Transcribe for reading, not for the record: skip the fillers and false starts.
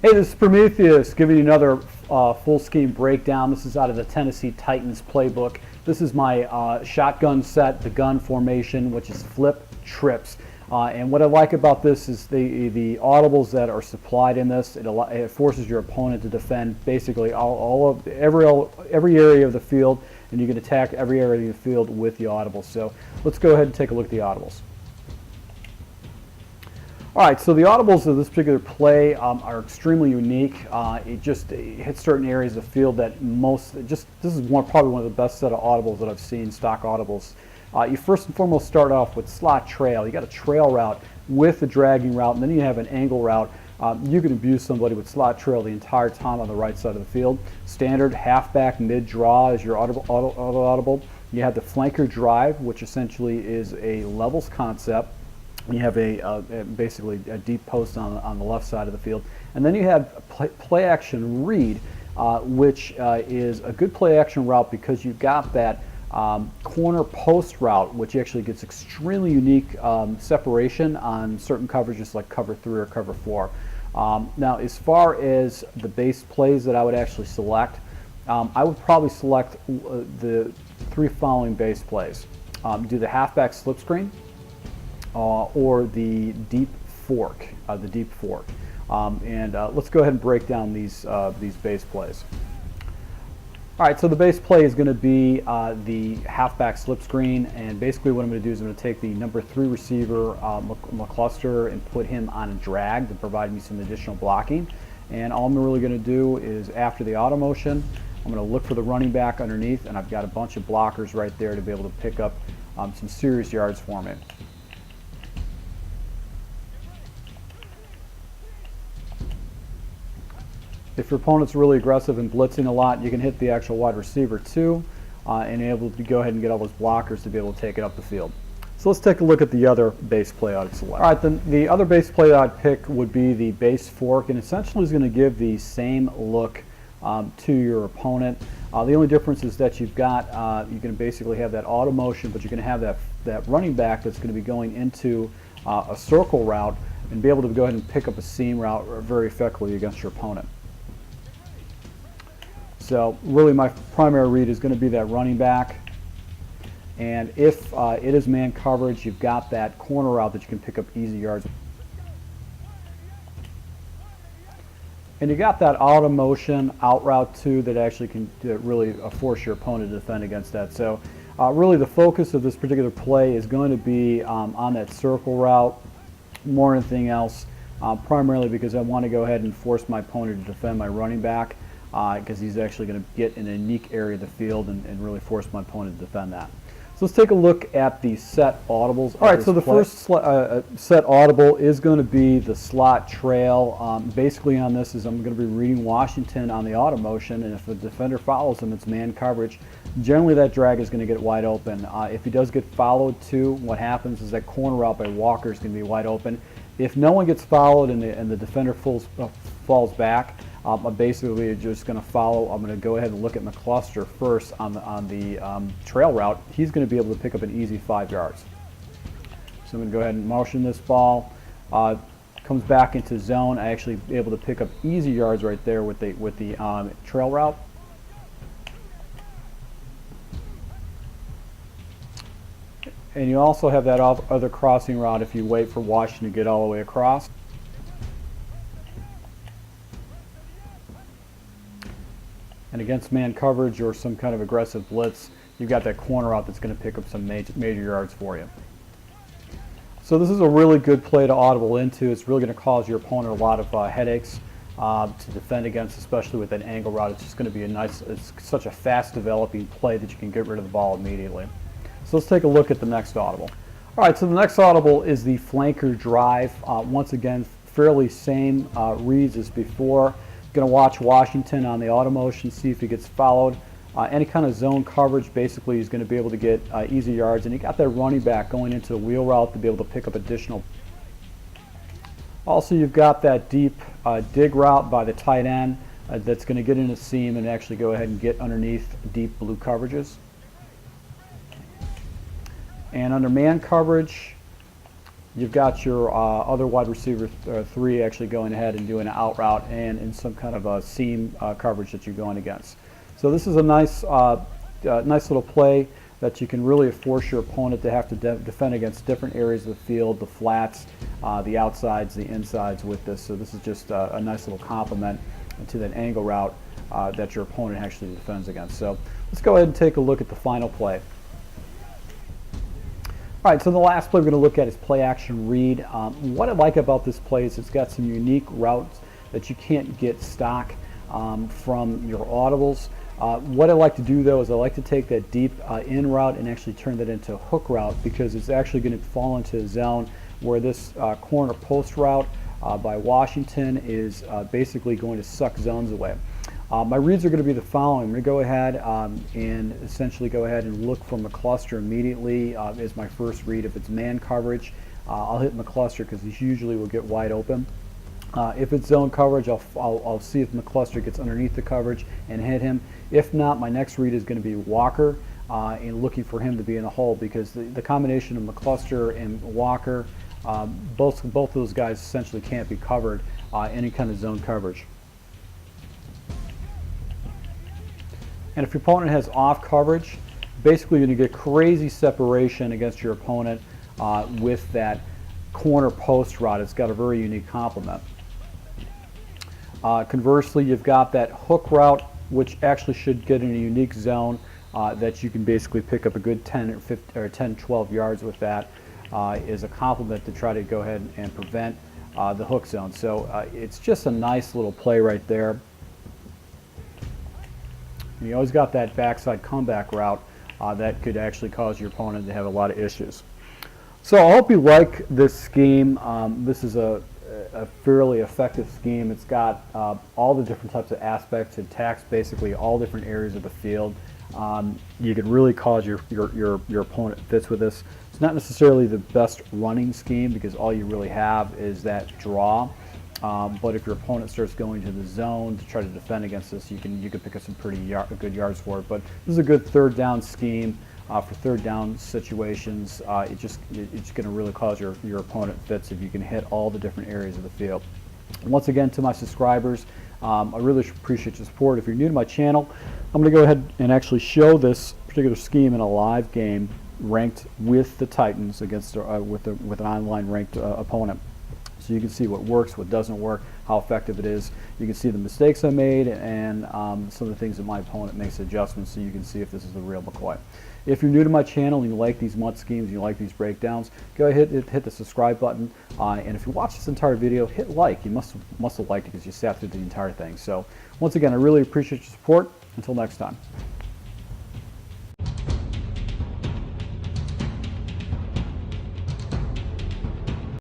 Hey, this is Prometheus giving you another full scheme breakdown. This is out of the Tennessee Titans playbook. This is my shotgun set, the gun formation, which is flip trips. And what I like about this is the audibles that are supplied in this. It forces your opponent to defend basically every area of the field, and you can attack every area of the field with the audibles. So let's go ahead and take a look at the audibles. All right, so the audibles of this particular play are extremely unique. It hits certain areas of the field that this is probably one of the best set of audibles that I've seen, stock audibles. You first and foremost start off with slot trail. You got a trail route with a dragging route, and then you have an angle route. You can abuse somebody with slot trail the entire time on the right side of the field. Standard halfback mid draw is your audible. You have the flanker drive, which essentially is a levels concept. You have basically a deep post on the left side of the field. And then you have play action read, which is a good play action route because you've got that corner post route, which actually gets extremely unique separation on certain coverages like cover 3 or cover 4. Now, as far as the base plays that I would actually select, I would probably select the 3 following base plays. Do the halfback slip screen, or the deep fork, let's go ahead and break down these base plays. All right, so the base play is going to be the halfback slip screen, and basically what I'm going to do is I'm going to take the number 3 receiver, McCluster, and put him on a drag to provide me some additional blocking. And all I'm really going to do is, after the auto motion, I'm going to look for the running back underneath, and I've got a bunch of blockers right there to be able to pick up some serious yards for me. If your opponent's really aggressive and blitzing a lot, you can hit the actual wide receiver too, and able to go ahead and get all those blockers to be able to take it up the field. So let's take a look at the other base play I'd select. All right, then the other base play that I'd pick would be the base fork, and essentially is going to give the same look to your opponent. The only difference is that you're going to basically have that auto motion, but you're going to have that running back that's going to be going into a circle route and be able to go ahead and pick up a seam route very effectively against your opponent. So really my primary read is going to be that running back, and if it is man coverage, you've got that corner route that you can pick up easy yards. And you got that auto motion out route too that actually can really force your opponent to defend against that. So really the focus of this particular play is going to be on that circle route more than anything else, primarily because I want to go ahead and force my opponent to defend my running back, because he's actually going to get in a unique area of the field and really force my opponent to defend that. So let's take a look at the set audibles. All right, so the first set audible is going to be the slot trail. Basically on this is I'm going to be reading Washington on the auto motion, and if the defender follows him, it's man coverage. Generally that drag is going to get wide open. If he does get followed too, what happens is that corner route by Walker is going to be wide open. If no one gets followed and the defender falls back, I'm basically just going to follow. I'm going to go ahead and look at McCluster first on the trail route. He's going to be able to pick up an easy 5 yards. So I'm going to go ahead and motion this ball. Comes back into zone. I actually be able to pick up easy yards right there with the trail route. And you also have that other crossing route if you wait for Washington to get all the way across. And against man coverage or some kind of aggressive blitz, you've got that corner out that's going to pick up some major yards for you. So this is a really good play to audible into. It's really going to cause your opponent a lot of headaches to defend against, especially with that angle route. It's just going to be it's such a fast developing play that you can get rid of the ball immediately. So let's take a look at the next audible. All right, so the next audible is the flanker drive. Once again, fairly same reads as before. Going to watch Washington on the auto motion, see if he gets followed. Any kind of zone coverage, basically he's going to be able to get easy yards, and you got that running back going into the wheel route to be able to pick up additional. Also, you've got that deep dig route by the tight end that's going to get in the seam and actually go ahead and get underneath deep blue coverages. And under man coverage, you've got your other wide receiver 3 actually going ahead and doing an out route and in some kind of a seam coverage that you're going against. So this is a nice little play that you can really force your opponent to have to defend against different areas of the field, the flats, the outsides, the insides with this. So this is just a nice little complement to that angle route that your opponent actually defends against. So let's go ahead and take a look at the final play. All right, so the last play we're going to look at is play action read. What I like about this play is it's got some unique routes that you can't get stock from your audibles. What I like to do though is I like to take that deep in route and actually turn that into a hook route, because it's actually going to fall into a zone where this corner post route by Washington is basically going to suck zones away. My reads are going to be the following. I'm going to go ahead and essentially go ahead and look for McCluster immediately as my first read. If it's man coverage, I'll hit McCluster because he usually will get wide open. If it's zone coverage, I'll see if McCluster gets underneath the coverage and hit him. If not, my next read is going to be Walker and looking for him to be in a hole, because the combination of McCluster and Walker, both of those guys essentially can't be covered any kind of zone coverage. And if your opponent has off coverage, basically you're going to get crazy separation against your opponent with that corner post route. It's got a very unique complement. Conversely, you've got that hook route, which actually should get in a unique zone that you can basically pick up a good 10 or 15 or 10, 12 yards with that is a complement to try to go ahead and prevent the hook zone. So it's just a nice little play right there. You always got that backside comeback route that could actually cause your opponent to have a lot of issues. So I hope you like this scheme. This is a fairly effective scheme. It's got all the different types of aspects. It attacks basically all different areas of the field. You could really cause your opponent fits with this. It's not necessarily the best running scheme because all you really have is that draw. But if your opponent starts going to the zone to try to defend against this, you can pick up some pretty good yards for it. But this is a good third down scheme for third down situations. It's going to really cause your opponent fits if you can hit all the different areas of the field. And once again, to my subscribers, I really appreciate your support. If you're new to my channel, I'm going to go ahead and actually show this particular scheme in a live game, ranked with the Titans against with an online ranked opponent. So you can see what works, what doesn't work, how effective it is. You can see the mistakes I made and some of the things that my opponent makes adjustments, so you can see if this is the real McCoy. If you're new to my channel and you like these MUT schemes, you like these breakdowns, go ahead and hit the subscribe button. And if you watch this entire video, hit like. You must have liked it because you sat through the entire thing. So once again, I really appreciate your support. Until next time.